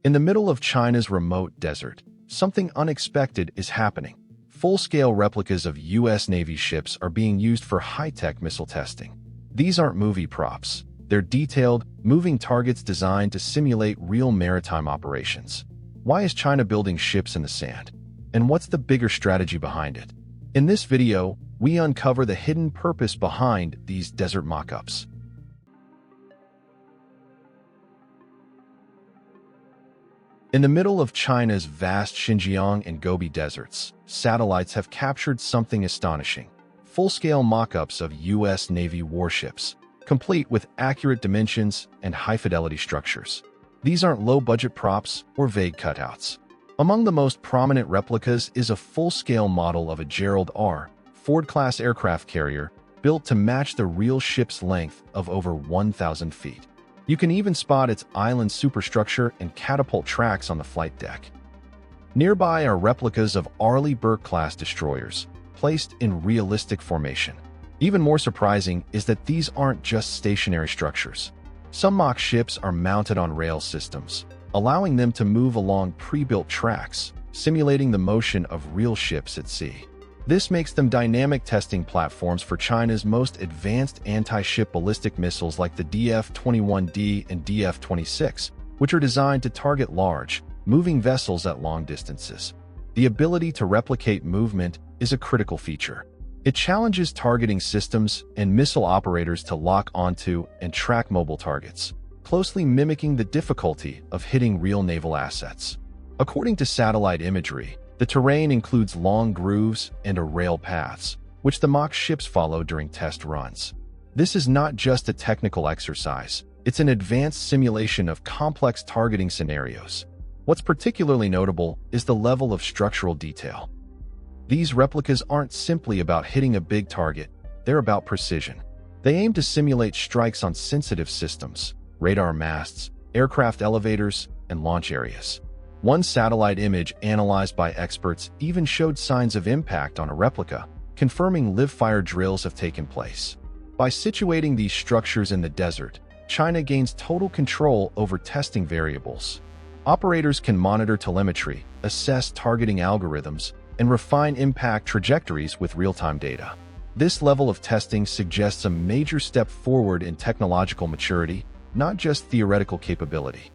In the middle of China's remote desert, something unexpected is happening. Full-scale replicas of U.S. Navy ships are being used for high-tech missile testing. These aren't movie props. They're detailed, moving targets designed to simulate real maritime operations. Why is China building ships in the sand? And what's the bigger strategy behind it? In this video, we uncover the hidden purpose behind these desert mock-ups. In the middle of China's vast Xinjiang and Gobi deserts, satellites have captured something astonishing. Full-scale mock-ups of U.S. Navy warships, complete with accurate dimensions and high-fidelity structures. These aren't low-budget props or vague cutouts. Among the most prominent replicas is a full-scale model of a Gerald R. Ford-class aircraft carrier built to match the real ship's length of over 1,000 feet. You can even spot its island superstructure and catapult tracks on the flight deck. Nearby are replicas of Arleigh Burke-class destroyers, placed in realistic formation. Even more surprising is that these aren't just stationary structures. Some mock ships are mounted on rail systems, allowing them to move along pre-built tracks, simulating the motion of real ships at sea. This makes them dynamic testing platforms for China's most advanced anti-ship ballistic missiles like the DF-21D and DF-26, which are designed to target large, moving vessels at long distances. The ability to replicate movement is a critical feature. It challenges targeting systems and missile operators to lock onto and track mobile targets, closely mimicking the difficulty of hitting real naval assets. According to satellite imagery, the terrain includes long grooves and rail paths, which the mock ships follow during test runs. This is not just a technical exercise, it's an advanced simulation of complex targeting scenarios. What's particularly notable is the level of structural detail. These replicas aren't simply about hitting a big target, they're about precision. They aim to simulate strikes on sensitive systems, radar masts, aircraft elevators, and launch areas. One satellite image analyzed by experts even showed signs of impact on a replica, confirming live-fire drills have taken place. By situating these structures in the desert, China gains total control over testing variables. Operators can monitor telemetry, assess targeting algorithms, and refine impact trajectories with real-time data. This level of testing suggests a major step forward in technological maturity, not just theoretical capability.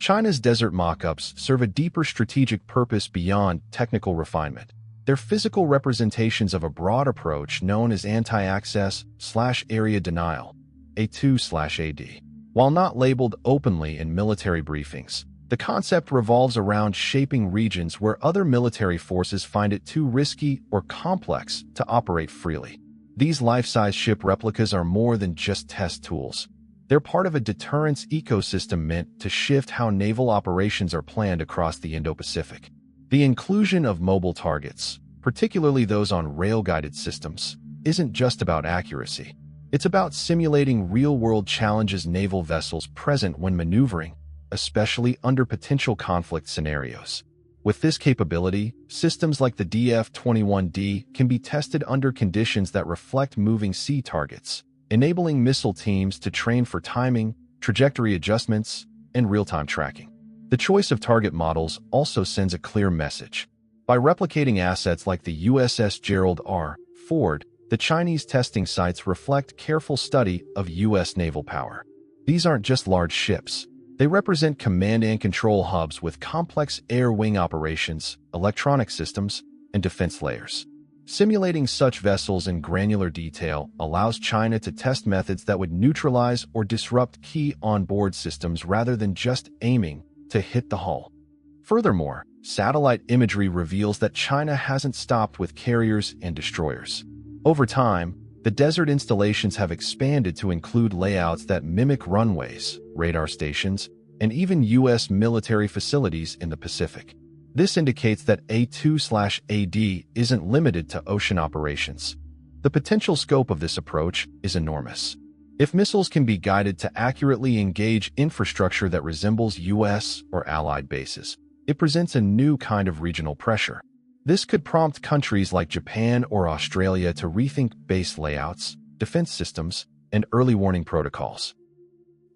China's desert mock-ups serve a deeper strategic purpose beyond technical refinement. They're physical representations of a broad approach known as anti-access/area denial, A2/AD. While not labeled openly in military briefings, the concept revolves around shaping regions where other military forces find it too risky or complex to operate freely. These life-size ship replicas are more than just test tools. They're part of a deterrence ecosystem meant to shift how naval operations are planned across the Indo-Pacific. The inclusion of mobile targets, particularly those on rail-guided systems, isn't just about accuracy. It's about simulating real-world challenges naval vessels present when maneuvering, especially under potential conflict scenarios. With this capability, systems like the DF-21D can be tested under conditions that reflect moving sea targets, enabling missile teams to train for timing, trajectory adjustments, and real-time tracking. The choice of target models also sends a clear message. By replicating assets like the USS Gerald R. Ford, the Chinese testing sites reflect careful study of U.S. naval power. These aren't just large ships. They represent command and control hubs with complex air-wing operations, electronic systems, and defense layers. Simulating such vessels in granular detail allows China to test methods that would neutralize or disrupt key onboard systems rather than just aiming to hit the hull. Furthermore, satellite imagery reveals that China hasn't stopped with carriers and destroyers. Over time, the desert installations have expanded to include layouts that mimic runways, radar stations, and even U.S. military facilities in the Pacific. This indicates that A2/AD isn't limited to ocean operations. The potential scope of this approach is enormous. If missiles can be guided to accurately engage infrastructure that resembles U.S. or allied bases, it presents a new kind of regional pressure. This could prompt countries like Japan or Australia to rethink base layouts, defense systems, and early warning protocols.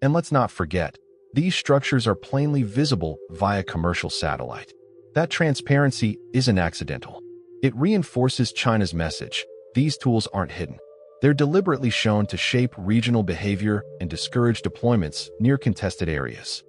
And let's not forget, these structures are plainly visible via commercial satellite. That transparency isn't accidental. It reinforces China's message. These tools aren't hidden. They're deliberately shown to shape regional behavior and discourage deployments near contested areas.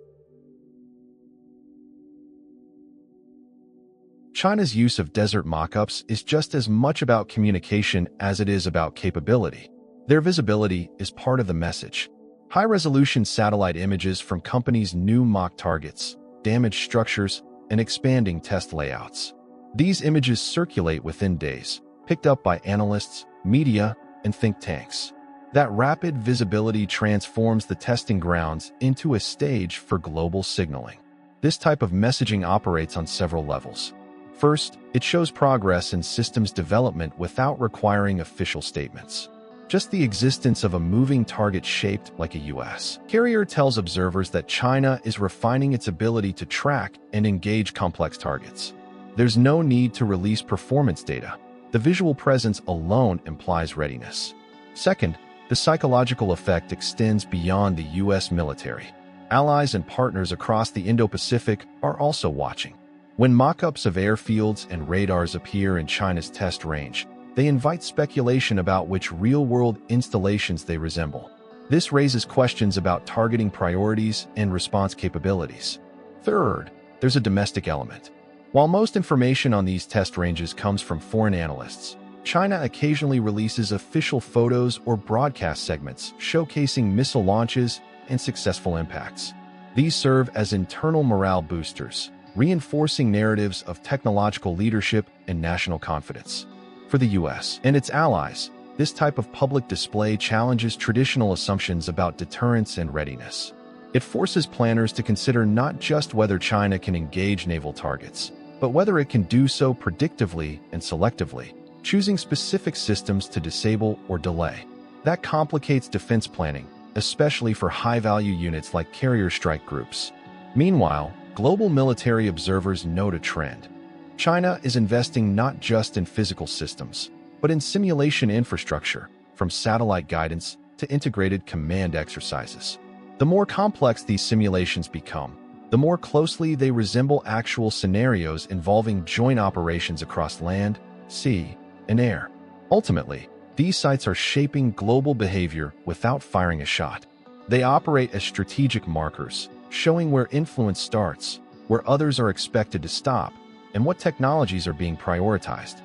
China's use of desert mock-ups is just as much about communication as it is about capability. Their visibility is part of the message. High-resolution satellite images from companies' new mock targets, damaged structures, and expanding test layouts. These images circulate within days, picked up by analysts, media, and think tanks. That rapid visibility transforms the testing grounds into a stage for global signaling. This type of messaging operates on several levels. First, it shows progress in systems development without requiring official statements. Just the existence of a moving target shaped like a U.S. carrier tells observers that China is refining its ability to track and engage complex targets. There's no need to release performance data. The visual presence alone implies readiness. Second, the psychological effect extends beyond the U.S. military. Allies and partners across the Indo-Pacific are also watching. When mock-ups of airfields and radars appear in China's test range, they invite speculation about which real-world installations they resemble. This raises questions about targeting priorities and response capabilities. Third, there's a domestic element. While most information on these test ranges comes from foreign analysts, China occasionally releases official photos or broadcast segments showcasing missile launches and successful impacts. These serve as internal morale boosters, reinforcing narratives of technological leadership and national confidence. For the U.S. and its allies, this type of public display challenges traditional assumptions about deterrence and readiness. It forces planners to consider not just whether China can engage naval targets, but whether it can do so predictively and selectively, choosing specific systems to disable or delay. That complicates defense planning, especially for high-value units like carrier strike groups. Meanwhile, global military observers note a trend. China is investing not just in physical systems, but in simulation infrastructure, from satellite guidance to integrated command exercises. The more complex these simulations become, the more closely they resemble actual scenarios involving joint operations across land, sea, and air. Ultimately, these sites are shaping global behavior without firing a shot. They operate as strategic markers, showing where influence starts, where others are expected to stop, and what technologies are being prioritized.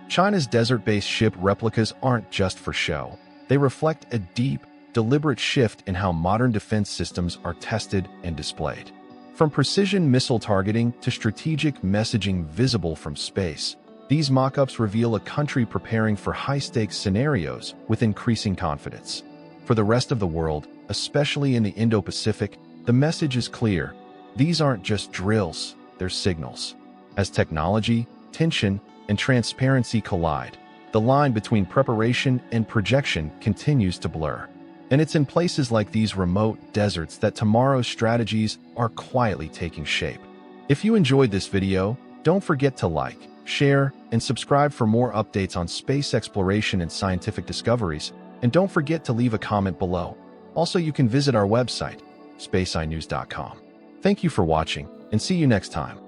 China's desert-based ship replicas aren't just for show. They reflect a deep, deliberate shift in how modern defense systems are tested and displayed. From precision missile targeting to strategic messaging visible from space, these mock-ups reveal a country preparing for high-stakes scenarios with increasing confidence. For the rest of the world, especially in the Indo-Pacific, the message is clear. These aren't just drills, they're signals. As technology, tension, and transparency collide, the line between preparation and projection continues to blur. And it's in places like these remote deserts that tomorrow's strategies are quietly taking shape. If you enjoyed this video, don't forget to like, share, and subscribe for more updates on space exploration and scientific discoveries, and don't forget to leave a comment below. Also, you can visit our website, spaceeyenews.com. Thank you for watching, and see you next time.